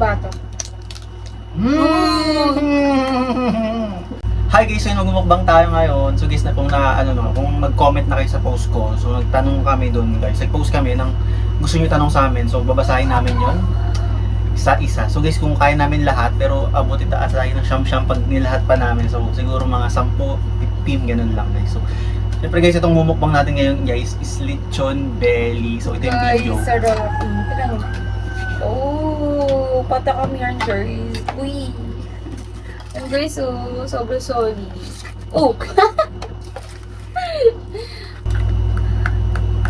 ba ito? Hi guys, so magmumukbang tayo ngayon. So guys, kung mag-comment na kayo sa post ko. So nagtanong kami doon guys. Nag-post kami ng gusto niyo tanong sa amin. So babasahin namin 'yon isa-isa. So guys, kung kaya namin lahat, pero abutin tayo ng siyam-siyam pag nilahat pa namin. So siguro mga 10, 15 ganun lang guys. So syempre guys, itong mumukbang natin ngayon guys is lechon belly. So ito yung video. Guys, sarap. Tignan mo. Oh, pata kami yan guys. Uy. Yan guys, oh, sobrang solid. Oh!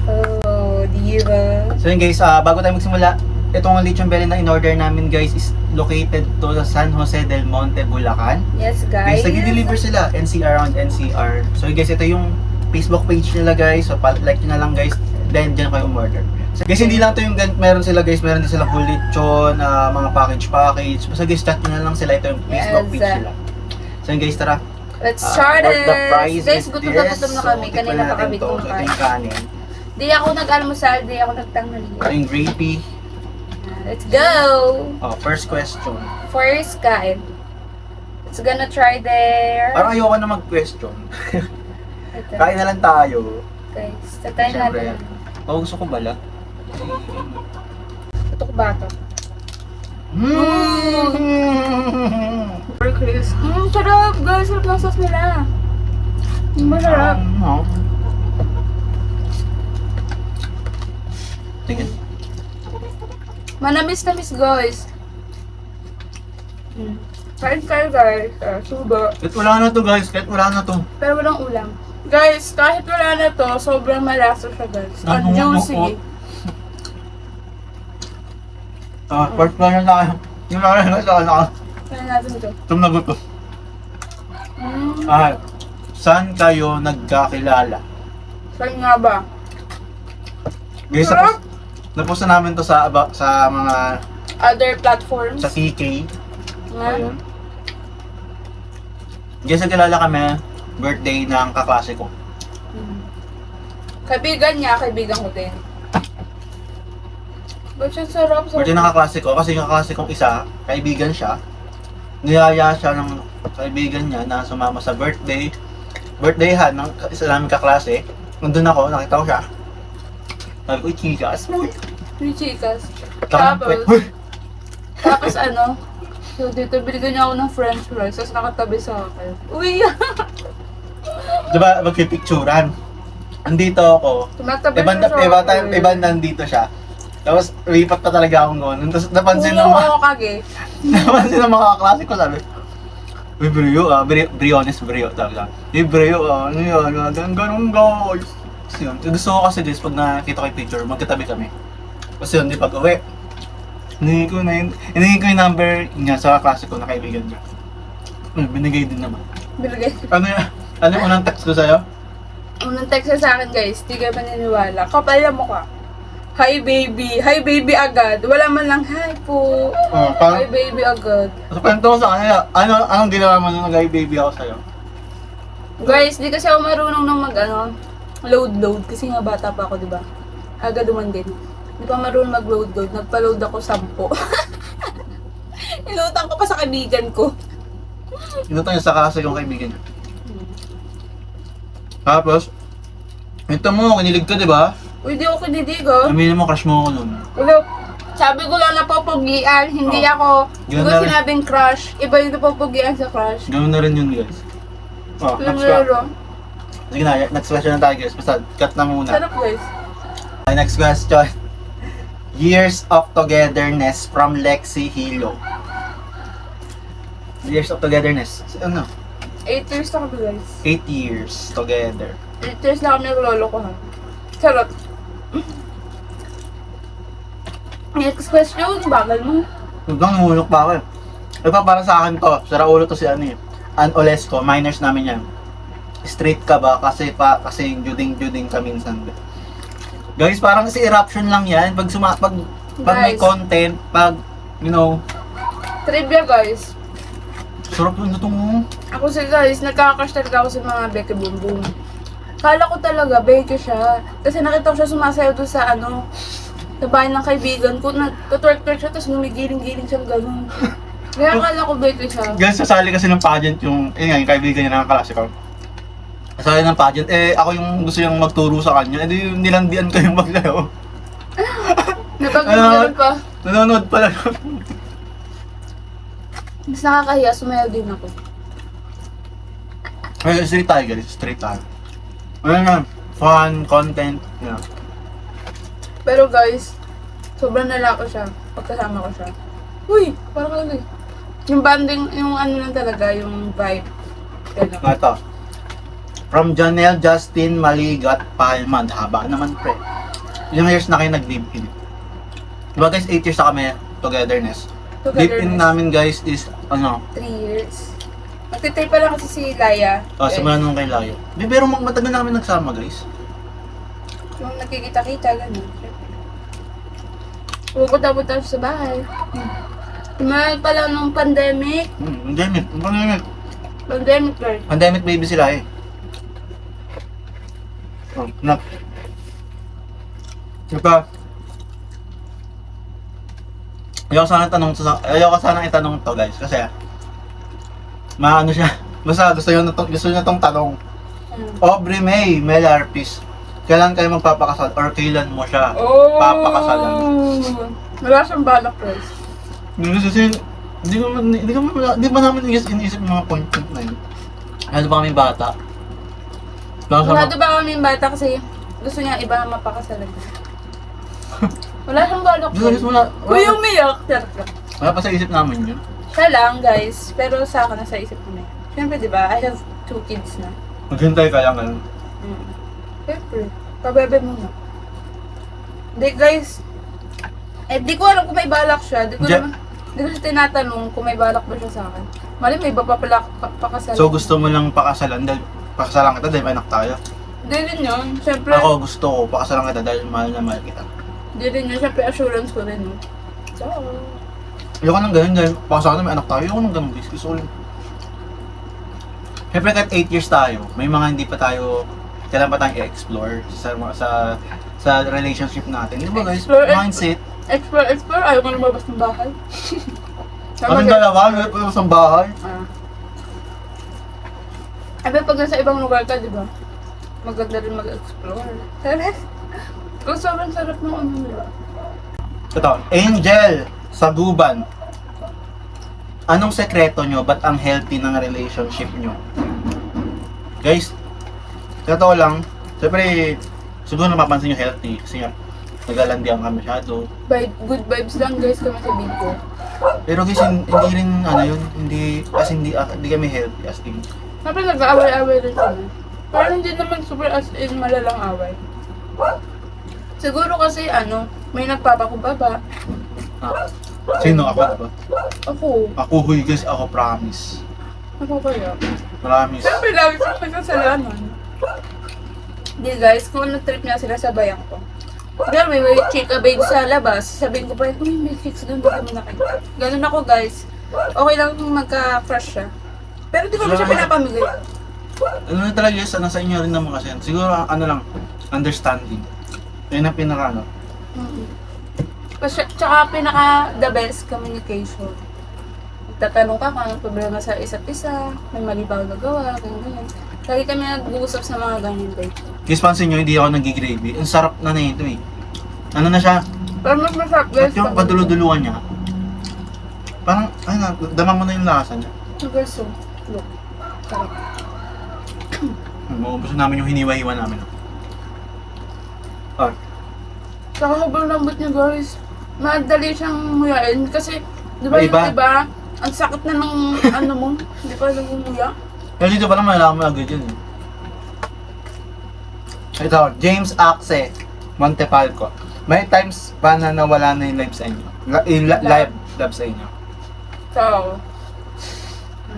Oh, diba? So yun guys, bago tayo magsimula, itong lechon belly na in-order namin guys is located to sa San Jose del Monte, Bulacan. Yes Guys, guys. nag-deliver sila NCR around NCR. So guys, ito yung Facebook page nila guys. So like nyo na lang guys. Then dyan kayo umorder. So, guys, hindi lang to yung meron sila guys. Meron din sila full lechon, mga package. Basta guys, chat nyo na lang sila. Ito yung Facebook page nila. So yun guys, tara. Let's start it! The price Guys, is gutom na this. gutom na kami. So, Kanina pa kami ito. So ito kumakain. yung kanin. Di ako nag-almusal, di ako nagtanghali. Ito yung gravy. Let's go! First question. First, kain. Let's gonna try there. Parang ayoko na mag-question. Ito. Kain na lang tayo. Guys, tatayin Siyempre natin. yan. Gusto ko bala. Ito ko ba ito? Sarap! Guys, sarap ng sauce nila. Masarap. Tingin. Manamis-namis guys. Kain kayo guys. Subo. Kahit wala na to guys, kahit wala na to. Pero walang ulam. Guys, kahit wala na to, sobrang malasa siya guys. Ang juicy. First plan na tayo. Yung mga nasa Kaya natin ito. tumagot to. Saan kayo nagkakilala? Saan nga ba? Guys, Sarap! napos na namin to sa mga Other platforms? sa TK. Nga? Ayun. Guys, nagkilala kami birthday ng kaklase ko. Kaibigan niya, kaibigan ko din. Ba't siya sarap? Birthday ng kaklase ko kasi yung kaklase kong isa, kaibigan siya. Niyaya siya ng kaibigan niya na sumama sa birthdayhan ng isa namin kaklase. Nandun ako, nakita ko siya. Sabi ko, chikas mo. Yung chikas. Tapos, Tapos ano? So dito, binigyan niya ako ng french fries, tapos nakatabi sa akin. Uy! diba, magpipicturan. Andito ako. Tumatabi siya sa akin. Iba nandito siya. Tapos, lipat pa talaga akong gano'n. Tapos, napansin ng mga, ako kage. napansin ng mga kaklase ko, sabi, uy, briones, sabi lang. Uy, ano yun, ganun guys. Kasi yun, gusto ko kasi guys, pag nakita ko yung picture, magkatabi kami. Kasi yun, di pag uwi, hiningin ko yung number niya sa kaklase ko na kaibigan niya. Binigay din naman. Binigay. Ano yung unang text ko sa'yo? Unang text niya sa akin guys, di kayo maniniwala. Kapal na mukha. Hi baby. Hi baby agad. Wala man lang hi po. Parang, Hi baby agad. so, kwento ko sa kanila, anong ginawa mo nung nag-baby ako sa'yo? Guys, di kasi ako marunong nang load kasi nga bata pa ako, di ba? Agad duman din. Di pa marunong mag-load. Nagpa-load ako 10. Inutang ko pa sa kaibigan ko. Inutang yung sa kasi yung kaibigan niya. Tapos, ito mo, kinilig ka, di ba? Uy, di ako kinidigo. Aminin mo, crush mo ako nun. Ulo, sabi ko lang napopogian, hindi ako, hindi ko sinabing crush. Iba yung napopogian sa crush. Ganoon na rin yun, guys. Pero, Sige na, next question na tayo, guys. Basta, cut na muna. sarap guys. Next question. Years of togetherness from Lexi Hilo. Years of togetherness. Ano? 8 years na kami guys. 8 years together. 8 years na kami naglolo ko ha. Sarap. Next question, bagal mo. Huwag kang namulok pa ako eh. Ito para sa akin to. Sara ulo to si ano eh. An Olesco, minors namin yan. Straight ka ba? Kasi juding ka minsan. Guys, parang si eruption lang yan. Pag may Guys. content, Trivia guys. sarap yun ito mo. Ako guys, nagkakash talaga ako sa mga Becky Boom Boom. Kala ko talaga, Becky siya. Kasi nakita ko siya sumasayaw doon sa sa bahay ng kaibigan ko, nagtutwerk-twerk siya, tapos gumigiling-giling siya gano'n. Kaya akala ko baby siya. Guys, sasali kasi ng pageant yung, yung kaibigan niya ng kaklase ko. Sasali ng pageant, ako yung gusto niyang magturo sa kanya, yung nilandian ko yung maglayo. Napag-gano'n pa. Nanonood pala. Mas nakakahiya, sumayaw din ako. Straight tayo guys, straight tayo. Fun, content, Pero guys, sobrang nalako siya pagkasama ko siya. Uy, parang kalagay. Yung banding, yung ano lang talaga, yung vibe. Gano'n. Ito. From Janelle Justin Maligat Palmand. Haba naman pre. Ilang years na kayo nag-live-in? Diba guys, 8 years na kami togetherness. Live-in namin guys is, 3 years. Magtitry pa lang kasi si Laya. simula nung kay Layo. Pero matagal na kami nagsama guys. Yung nagkikita-kita, gano'n. Pupunta-punta sa bahay. Mahal pa lang nung pandemic. Pandemic. Pandemic, girl. Pandemic baby sila eh. Nak. Diba? Ayoko sana itanong to guys kasi maano siya. Basta gusto niyo tong tanong. Aubrey May Melarpis. Kailan kayo magpapakasal or kailan mo siya papakasalan? Wala siyang balak, guys. Kasi hindi ba namin iniisip yung mga point na yun. Ano pa kami bata? Wala ba kami bata kasi gusto niya iba na mapakasalan. Wala siyang balak. Kuya umiyak. Wala pa sa isip namin yun. Siya lang, guys. Pero sa akin, nasa isip ko na yun. Siyempre, di ba? I have 2 kids na. Maghintay ka lang ganun. Siyempre. Pabebe muna. Hindi, guys. Di ko alam kung may balak siya. Di ko siya tinatanong kung may balak ba siya sa akin. Mali, may iba pa pala pakasalan. So gusto mo lang pakasalan dahil pakasalan kita dahil may anak tayo? Hindi rin yun. Siyempre, Ako gusto ko pakasalan kita dahil mahal na mahal kita. hindi rin yun. Siyempre, assurance ko rin. No? So, Ayoko nang ganun dahil pakasalan na may anak tayo. Ayoko nang ganun guys. Gusto ko lang. Siyempre kahit 8 years tayo, may mga hindi pa tayo, kailan pa tayong i-explore sa relationship natin. Di ba guys? Explore. Mindset. explore. Ayaw ko lumabas ng bahay. Kaming dalawa, may pa sa bahay. Abi, pag nasa ibang lugar ka, di ba? Maganda rin mag-explore. Sarap. Kung sobrang sarap ng ano nila. Ito, Angel Saguban. Anong sekreto nyo? Ba't ang healthy ng relationship nyo? Guys, totoo lang. Siyempre, siguro napapansin nyo healthy. Kasi nga, nagalandian ka masyado. Good vibes lang guys kami sa Bingko. Pero guys, hindi rin, hindi kami healthy as in. Siyempre nag-aaway-aaway rin kami. Pero hindi naman super as in malalang away. Siguro kasi may nagpapakumbaba. Sino ako, diba? Ako. Ako, huy guys, ako promise. Ako kaya. Promise. Siyempre lagi ko nagkasalanan. Hindi guys, kung trip niya sila sabayan ko. Girl, may chika babe sa labas. Sabihin ko pa rin, uy, may chicks doon, di kami nakita. Ganun ako guys. Okay lang kung magka-crush siya. Pero di ko siya pinapamigay. Ano na talaga guys, nasa inyo rin naman kasi yan. Siguro, lang, understanding. Yan ang pinaka, Tsaka pinaka-the best communication. Tatanong ka kung anong problema sa isa't isa, may mali ba ako nagawa, ganyan. Lagi kami nag-uusap sa mga ganyan guys. Guys, pansin nyo, hindi ako nag-gravy. Ang sarap na ito eh. Ano na siya? Pero mas masarap guys. At yung paduluduluan niya. Parang, dama mo na yung lasa niya. Sugar so. Look. Sarap. Mauubusin namin yung hiniwa-hiwa namin. Saka sobrang lambot niya guys. Madali siyang muyain kasi, di ba Ay, yung iba, ang sakit na ng mo, hindi pa nagumuya. Pero dito pala malalaman mo agad yun. Ito, James Axe Montefalco. May times pa na nawala na yung live sa inyo? Live sa inyo? So,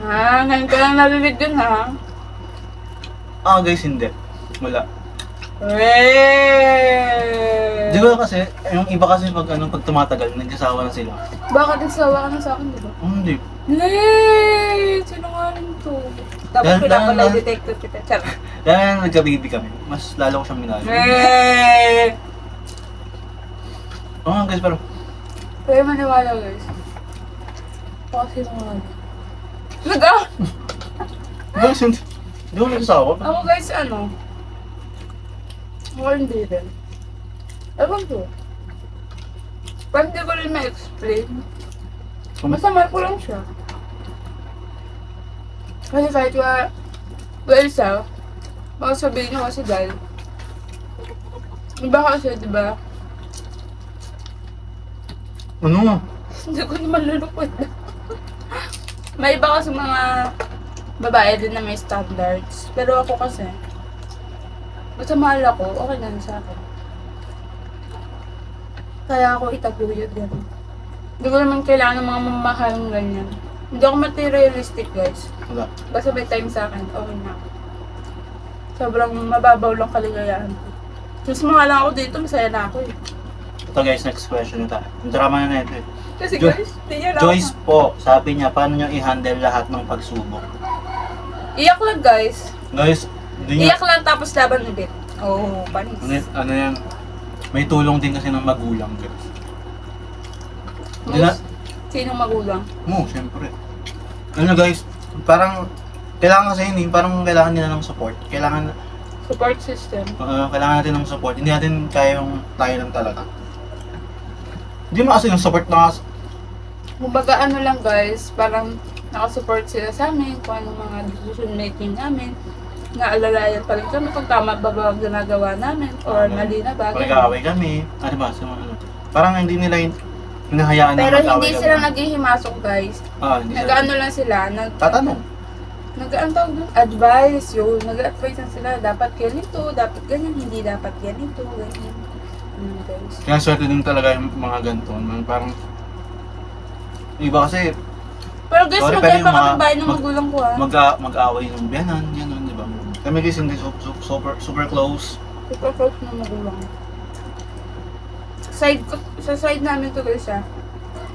ngayon ko lang narinig yun ha. Guys, hindi. Wala. Wey! Di ba kasi, yung iba kasi pag tumatagal, nagsasawa na sila. Bakit nagsawa ka na sa akin, di ba? Hindi. Yay! Sino nga rin to? Tapos pinapalay detective kita. Charot. Dahil nagka-baby kami, mas lalo ko siyang minahal. Yay! Oo guys, pero Kaya maniwala guys. Kasi maniwala. Naga! guys, hindi ako nagsasawa. Ako guys, ano? Ako hindi rin. Ewan ko. Parang hindi ko rin ma-explain. Masama ko lang siya. Kasi kahit Elsa, baka sabihin niyo kasi dahil iba kasi, di ba? Ano? Hindi ko naman lulupot. May iba kasi mga babae din na may standards. Pero ako kasi, basta mahal ako, okay lang sa akin. Kaya ako itaguyod gano'n. Hindi ko naman kailangan ng mga mamahalang ganyan. Hindi ako materialistic guys. Wala. Basta may time sa akin, okay na ako. Sobrang mababaw lang kaligayahan ko. Mas mga lang ako dito, masaya na ako eh. Ito guys, next question na tayo. Yung drama na ito eh. Kasi Jo- guys, hindi niya lang Joyce po, sabi niya, paano niyo i-handle lahat ng pagsubok? Iyak lang guys. Guys, hindi niya, Iyak lang tapos laban ulit. Oh, panis. ano yan, may tulong din kasi ng magulang guys. Hindi na, Sinong magulang? syempre. Ano guys, parang, kailangan kasi yun eh, parang kailangan nila ng support. Support system. Kailangan natin ng support. Hindi natin kaya yung tayo lang talaga. Hindi mo kasi yung support na Kumbaga ano lang guys, parang nakasupport sila sa amin, kung anong mga decision making namin. Naalalayan pa rin kami kung tama ba ba ang ginagawa namin or mali na ba. ganun. Pag-aaway kami. Ano ba? Parang hindi nila hinahayaan na Pero mag-away hindi kami. sila naghihimasok guys. Hindi sila. Nag-ano lang sila, Tatanong. nag-ano tawag doon? Advice, yun. Nag-advise lang sila, dapat ganito, dapat ganyan, hindi dapat ganito, ganyan. Guys. Kaya swerte din talaga yung mga ganito. Parang, iba kasi, Pero guys, Sorry, pero magkaiba yung kami mga- bahay ng magulang ko ha. mag-aaway ng biyanan, gano'n, di ba? Kami guys hindi super close. Super close ng magulang. Sa side namin to guys ha.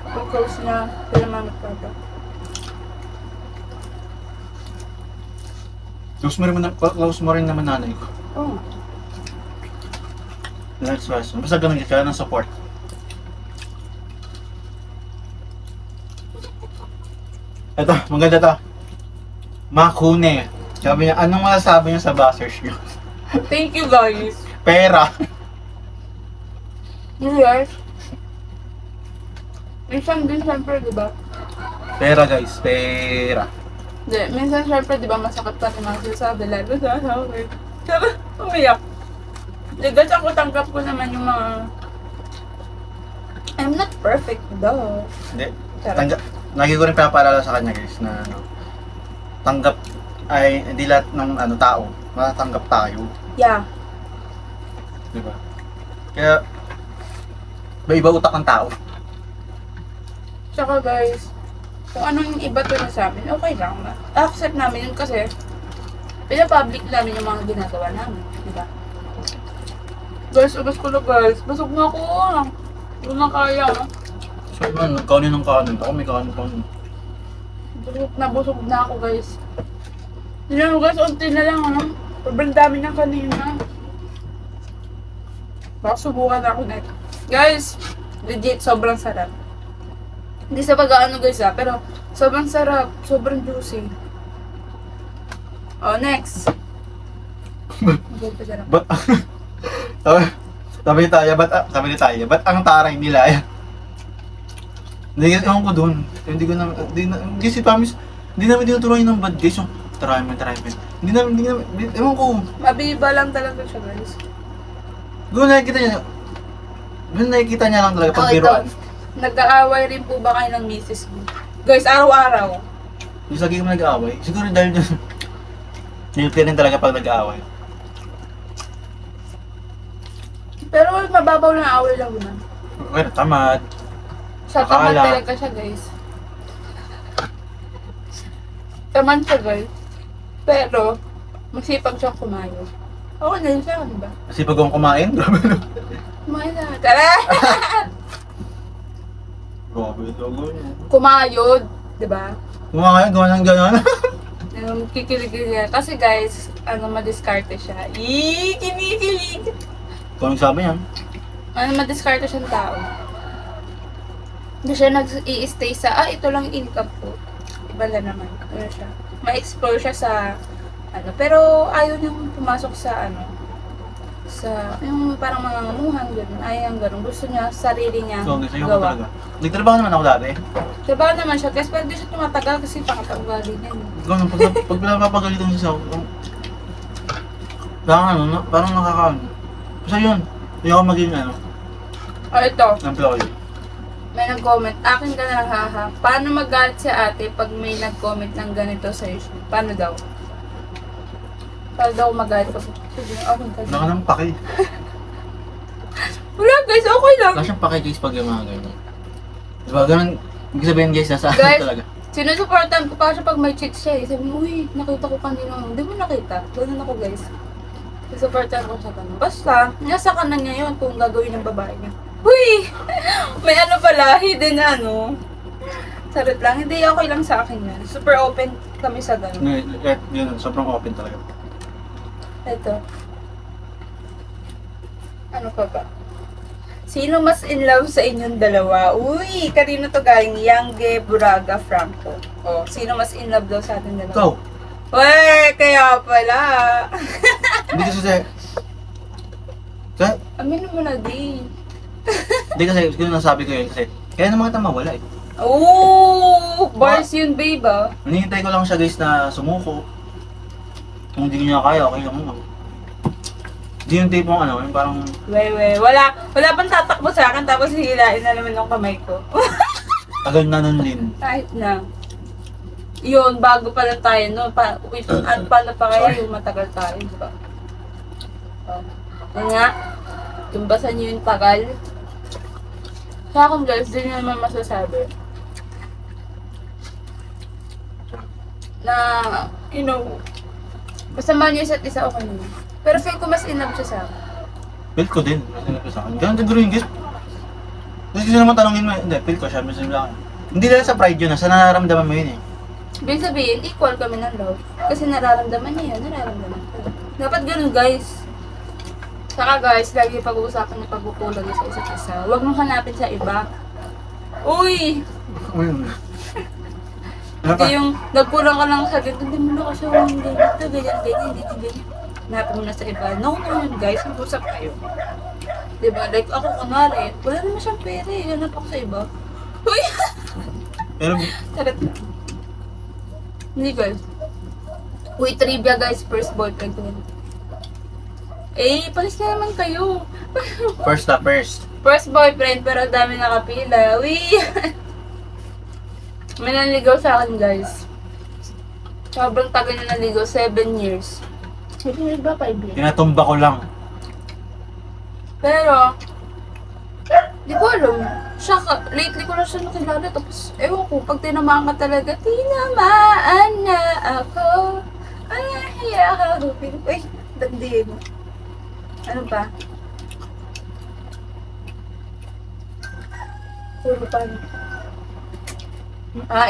Super close na sila mama at papa. Close mo rin naman nanay ko. Oo. Next question. Basta ganun kaya ng support. Ito, maganda to. Makune. Sabi niya, anong masasabi niya sa buzzers niyo? Thank you guys. Pera. Yes. Minsan din syempre, di ba? Pera guys, pera. Hindi, minsan syempre, di ba, masakit pa rin mga sinasabi. Lalo sa akin. Pero, umiyak. Di, guys, ako tanggap ko naman yung mga... I'm not perfect, though. Hindi. Charot. Lagi ko rin pinapaalala sa kanya guys na tanggap ay hindi lahat ng tao matatanggap tayo, Yeah. di ba? Kaya may iba utak ng tao. Tsaka guys, kung anong iba to na sa amin, okay lang. Accept namin yun kasi pinapublic namin yung mga ginagawa namin, di ba? Guys, ubos ko na guys. Busog na ako. Hindi na kaya. So man, kanin ng kanin. Ako may kanin pa. Busog na ako guys. Hindi na guys, unti na lang. Sobrang dami ng kanina. Baka subukan ako na ito. Guys, legit, sobrang sarap. Hindi sa pag-ano guys pero sobrang sarap. Sobrang juicy. Oh, next. But sabi ni Taya, ba't ang taray nila yan? Hindi, ewan ko dun. Hindi si Pamis, hindi namin tinuturuan ng bad guys. Yung try mo. Hindi namin, ewan ko. Mabiba lang talaga siya guys. Doon nakikita niya lang talaga pag biruan. Nag-aaway rin po ba kayo ng misis mo? Guys, araw-araw. Yung lagi kami nag-aaway, siguro dahil dyan. Nilipin rin talaga pag nag-aaway. Pero mababaw na away lang naman. Okay, tamad. Sa tamad Akala. talaga siya guys. Tamad siya guys. Pero, masipag siyang kumayo. Oo, na yun siya, di ba? Kasi pag akong kumain, grabe na. Kumain na. Tara! Grabe ito, gano'n. Kumayod, di ba? Kumakain, gawa ng gano'n. Kikilig niya. Kasi guys, madiskarte siya. Kinikilig! Kung anong sabi niyan? madiskarte siyang tao. Hindi siya nag-i-stay sa, ito lang yung income ko. Iba lang naman. Ano siya. Ma-explore siya sa, pero ayaw niyang pumasok sa, yung parang mga ngamuhan, gano'n. Ayaw gano'n. Gusto niya, sarili niya So, gusto ko gawa. talaga. Nagtrabaho naman ako dati. Trabaho naman siya, kasi pero di siya tumatagal kasi pakapag-ugali niya. Ganun, pag napapagalitan siya, parang nakaka. Basta yun, hindi ako maging Ito. employee. May nag-comment, akin ka na lang haha. Paano magalit si ate pag may nag-comment ng ganito sa YouTube? Paano daw? Paano daw magalit pag sige, akin ka Wala ka na. nang paki. Wala guys, okay lang. Wala siyang paki guys pag yung mga ganyan. Diba, ganun, ibig sabihin guys, nasa Guys, ano talaga. Sinusuportan ko pa siya pag may chicks siya eh. Sabi mo, uy, nakita ko kanina. Hindi mo nakita. Ganun ako guys. Sinusuportan ko siya ganun. Basta, nasa kanan niya yun kung gagawin ng babae niya. Uy! May pala, hidden Sarot lang. Hindi, okay lang sa akin yan. Super open kami sa ganun. Yun, sobrang open talaga. Ito. Ano pa ba? Sino mas in love sa inyong dalawa? Uy, kanino to galing? Yangge, Buraga, Franco. Oh, sino mas in love daw sa ating dalawa? Ikaw, Uy, kaya pala. hindi kasi Amin mo na din. hindi kasi, yun nasabi ko yun kasi, kaya naman kita mawala eh. Oh, bars yun, babe ah. Hinihintay ko lang siya guys na sumuko. Kung hindi niya kaya, okay lang mo. Hindi yung tipong yung parang, Wala pang tatakbo sa akin tapos hihilain na naman yung kamay ko. tagal na nun din. Kahit na. Yun, bago pa lang tayo, no? Paano pa kaya yung matagal tayo, di ba? Oh. Yan nga, tumbasan nyo yung tagal. Sa akin guys, din nyo naman masasabi. Na, basta mahal nyo isa't isa, okay naman. Pero feel ko mas in love siya sa akin. Feel ko din. Sa akin. Ganun siguro yung guys. Kasi naman tanongin mo, hindi, feel ko siya, mas lang. Hindi lang sa pride yun, sa nararamdaman mo yun eh. Ibig sabihin, equal kami ng love. Kasi nararamdaman niya yan, nararamdaman ko. Dapat ganun guys. Saka guys, lagi pag-uusapan ng pagkukulang sa isa't isa. Huwag mong hanapin sa iba. Uy! Ano pa? Hindi yung nagkulang ka lang sa ganito, hindi mo na kasi yung ganito, ganyan. Hanapin mo na sa iba. No yun guys, mag-usap kayo. Diba? Like ako kunwari, wala naman siyang pera eh. Hanap ako sa iba. Uy! Pero, Sarap na. Hindi guys. Uy, trivia guys, first boyfriend ko. Palis na naman kayo. first. First boyfriend, pero ang dami nakapila. Uy! May nanligaw sa akin guys. Sobrang tagal na naligaw, 7 years. 7 years ba? 5 years? Tinatumba ko lang. Pero, di ko alam. Lately ko na siya nakilala. Tapos, ewan ko, pag tinamaan ka talaga, tinamaan na ako. Ay, ako. Uy, dandihin mo. Ano ba? Puro pa.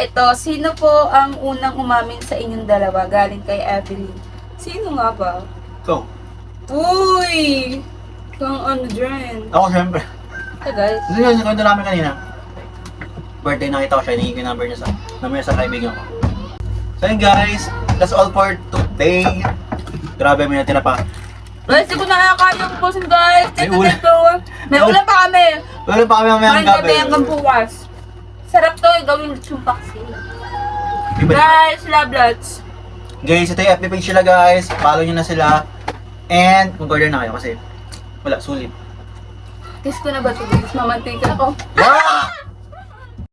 Ito. Sino po ang unang umamin sa inyong dalawa? Galing kay Evelyn. Sino nga ba? Ikaw. Uy! Kung ano dyan. Ako syempre. Guys. Kasi yun, kwento namin kanina. Birthday nakita ko siya, hinihingi ko yung number niya sa kaibigan ko. So yun guys, that's all for today. Grabe, may natira pa. Guys, di ko nakakayang pusin guys. May Dito, ulam. dito. May ulam pa kami. Wala pa kami mamayang Kain gabi. kami hanggang bukas. Sarap to, gawin yung paksi. Iba- Guys, love lots. Guys, ito yung FB page sila guys. Follow nyo na sila. And mag-order na kayo kasi wala, sulit. Kiss ko na ba ito guys? Mamantika ako. Wow!